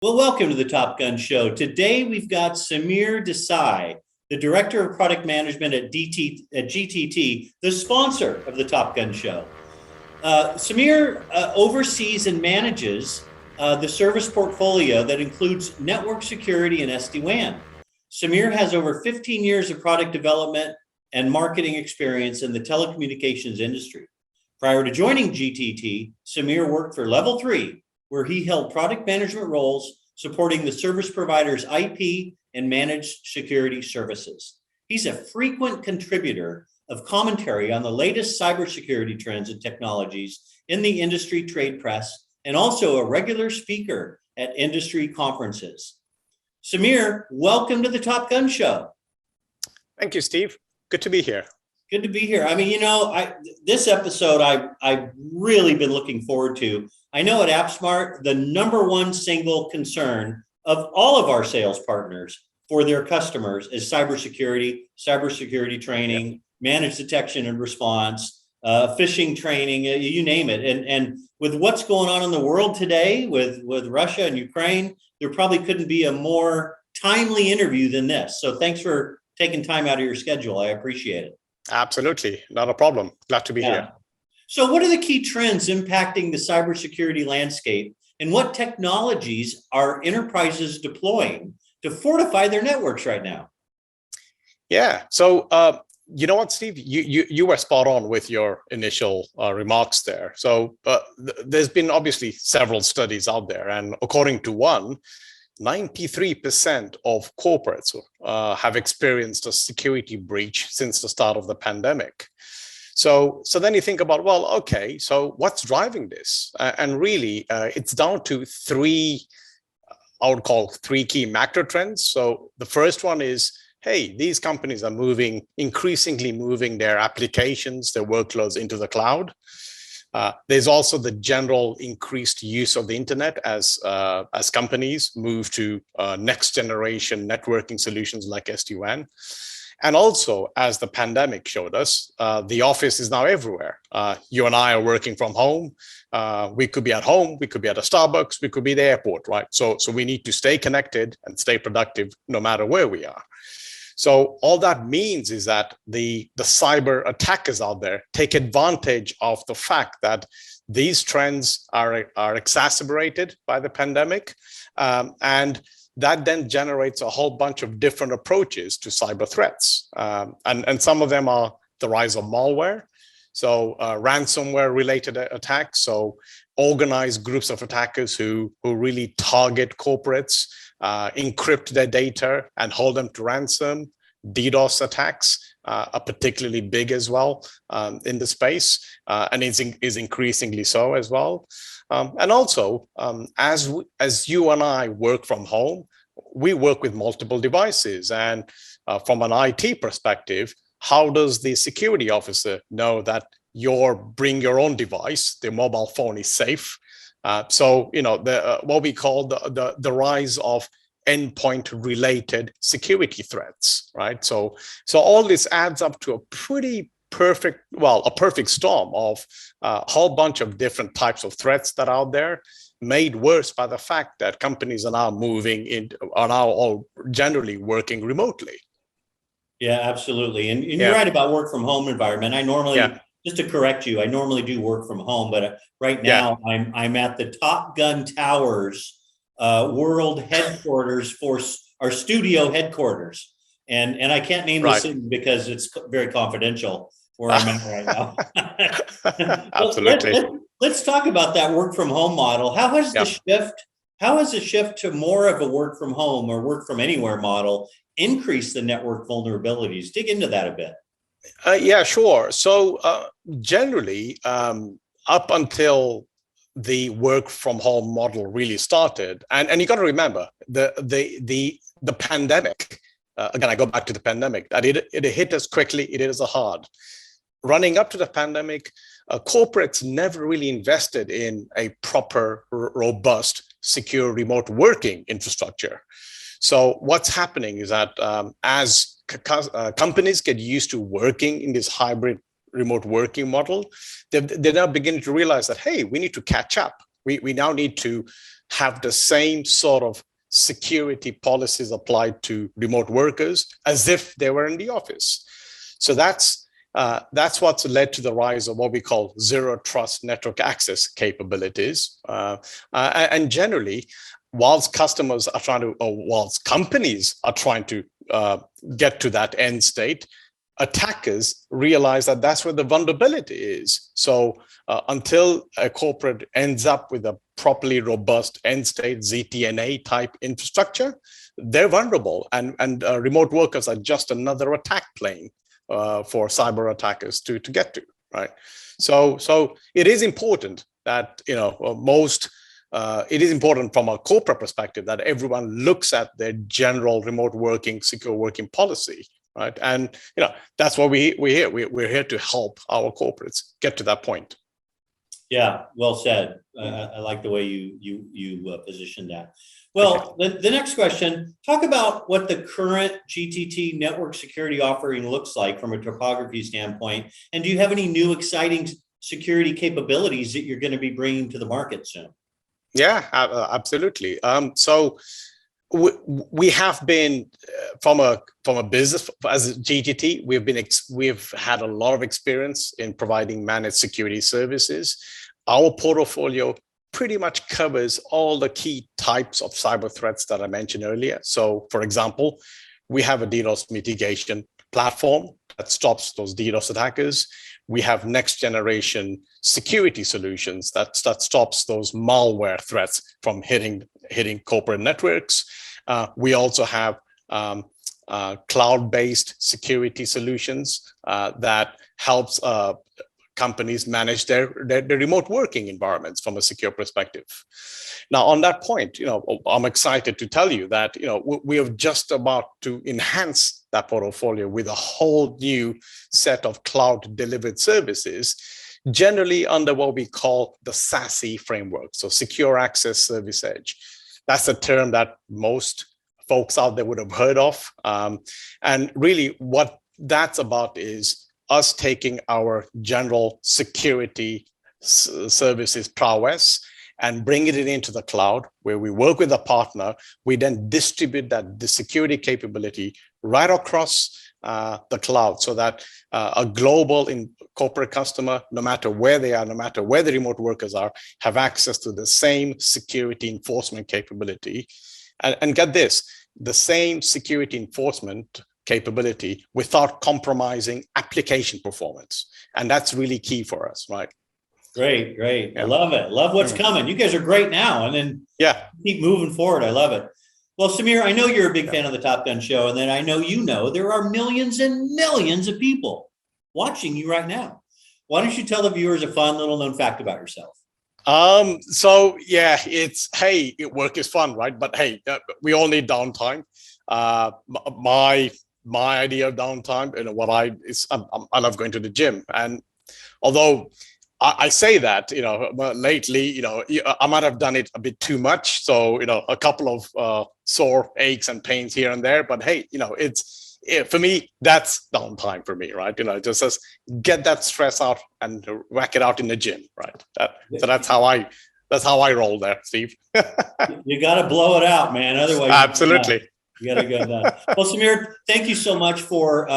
Well, welcome to the Top Gun Show. Today we've got Samir Desai, the Director of Product Management at GTT, the sponsor of the Top Gun Show. Samir oversees and manages the service portfolio that includes network security and SD-WAN. Samir has over 15 years of product development and marketing experience in the telecommunications industry. Prior to joining GTT, Samir worked for Level 3, where he held product management roles supporting the service provider's IP and managed security services. He's a frequent contributor of commentary on the latest cybersecurity trends and technologies in the industry trade press, and also a regular speaker at industry conferences. Samir, welcome to the Top Gun Show. Thank you, Steve. Good to be here. Good to be here. I mean, this episode I've really been looking forward to. I know at AppSmart, the number one single concern of all of our sales partners for their customers is cybersecurity training, managed detection and response, phishing training, you name it. And with what's going on in the world today with Russia and Ukraine, there probably couldn't be a more timely interview than this. So thanks for taking time out of your schedule. I appreciate it. Absolutely. Not a problem. Glad to be here. So what are the key trends impacting the cybersecurity landscape, and what technologies are enterprises deploying to fortify their networks right now? Yeah. So, you know what, Steve, you were spot on with your initial remarks there. So there's been obviously several studies out there, and according to one, 93% of corporates have experienced a security breach since the start of the pandemic. So then you think about, well, okay, so what's driving this? And really, it's down to I would call three key macro trends. So the first one is, hey, these companies are increasingly moving their applications, their workloads into the cloud. There's also the general increased use of the internet as companies move to next generation networking solutions like SD-WAN. And also, as the pandemic showed us, the office is now everywhere. You and I are working from home. We could be at home, we could be at a Starbucks, we could be at the airport, right? So we need to stay connected and stay productive no matter where we are. So all that means is that the cyber attackers out there take advantage of the fact that these trends are exacerbated by the pandemic, and that then generates a whole bunch of different approaches to cyber threats. And some of them are the rise of malware, so ransomware related attacks, so organized groups of attackers who really target corporates, encrypt their data and hold them to ransom. DDoS attacks are particularly big as well in the space, and is increasingly so as well. And also, as you and I work from home, we work with multiple devices. And from an IT perspective, how does the security officer know that bring your own device, the mobile phone is safe? So what we call the rise of endpoint related security threats, right? So all this adds up to a perfect storm of a whole bunch of different types of threats that are out there, made worse by the fact that companies are now all generally working remotely. Yeah, absolutely. And you're right about work from home environment. I normally, just to correct you, I normally do work from home, but right now I'm at the Top Gun Towers world headquarters for our studio headquarters. And I can't name the city because it's very confidential where I'm at right now. Absolutely. Let's talk about that work from home model. How has the shift to more of a work from home or work from anywhere model increased the network vulnerabilities? Dig into that a bit. Yeah, sure. So generally, up until the work from home model really started, and you got to remember the pandemic. Again, I go back to the pandemic. That it hit us quickly. It hit us hard. Running up to the pandemic, corporates never really invested in a proper, robust, secure remote working infrastructure. So what's happening is that as companies get used to working in this hybrid remote working model, they're now beginning to realize that, hey, we need to catch up We now need to have the same sort of security policies applied to remote workers as if they were in the office. So that's what's led to the rise of what we call zero trust network access capabilities. And generally, whilst customers are trying to, or whilst companies are trying to get to that end state, attackers realize that that's where the vulnerability is. So until a corporate ends up with a properly robust end state ZTNA type infrastructure, they're vulnerable, and remote workers are just another attack plane for cyber attackers to get to, right? So it is important that, you know, it is important from a corporate perspective that everyone looks at their general remote working, secure working policy, right? And, you know, that's what we're here. We're here to help our corporates get to that point. Yeah, well said. I like the way you position that. Well, the next question, talk about what the current GTT network security offering looks like from a topography standpoint. And do you have any new exciting security capabilities that you're going to be bringing to the market soon? Yeah, absolutely. So we have been from a business as GTT, we've had a lot of experience in providing managed security services. Our portfolio pretty much covers all the key types of cyber threats that I mentioned earlier. So, for example, we have a DDoS mitigation platform that stops those DDoS attackers. We have next generation security solutions that stops those malware threats from hitting corporate networks. We also have cloud-based security solutions that helps companies manage their remote working environments from a secure perspective. Now, on that point, you know, I'm excited to tell you that, you know, we are just about to enhance that portfolio with a whole new set of cloud delivered services, generally under what we call the SASE framework. So Secure Access Service Edge. That's a term that most folks out there would have heard of. And really what that's about is us taking our general security services prowess and bringing it into the cloud, where we work with a partner. We then distribute the security capability right across the cloud, so that a global corporate customer, no matter where they are, no matter where the remote workers are, have access to the same security enforcement capability. And get this, the same security enforcement capability without compromising application performance. And that's really key for us, right? Great. Yeah. I love it. Love what's coming. You guys are great now. And then keep moving forward. I love it. Well, Samir, I know you're a big fan of the Top Gun Show. And then I know there are millions and millions of people watching you right now. Why don't you tell the viewers a fun little known fact about yourself? So yeah, work is fun, right? But hey, we all need downtime. My idea of downtime, you know, I love going to the gym. And although I say that, you know, lately, you know, I might have done it a bit too much. So, you know, a couple of sore aches and pains here and there. But hey, you know, for me, that's downtime for me, right? You know, just get that stress out and whack it out in the gym, right? So that's how I roll there, Steve. You got to blow it out, man. Otherwise, absolutely. You got to go that. Well, Samir, thank you so much for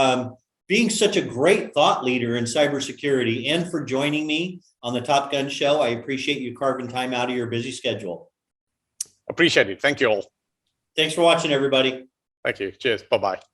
being such a great thought leader in cybersecurity and for joining me on the Top Gun Show. I appreciate you carving time out of your busy schedule. Appreciate it. Thank you all. Thanks for watching, everybody. Thank you. Cheers. Bye-bye.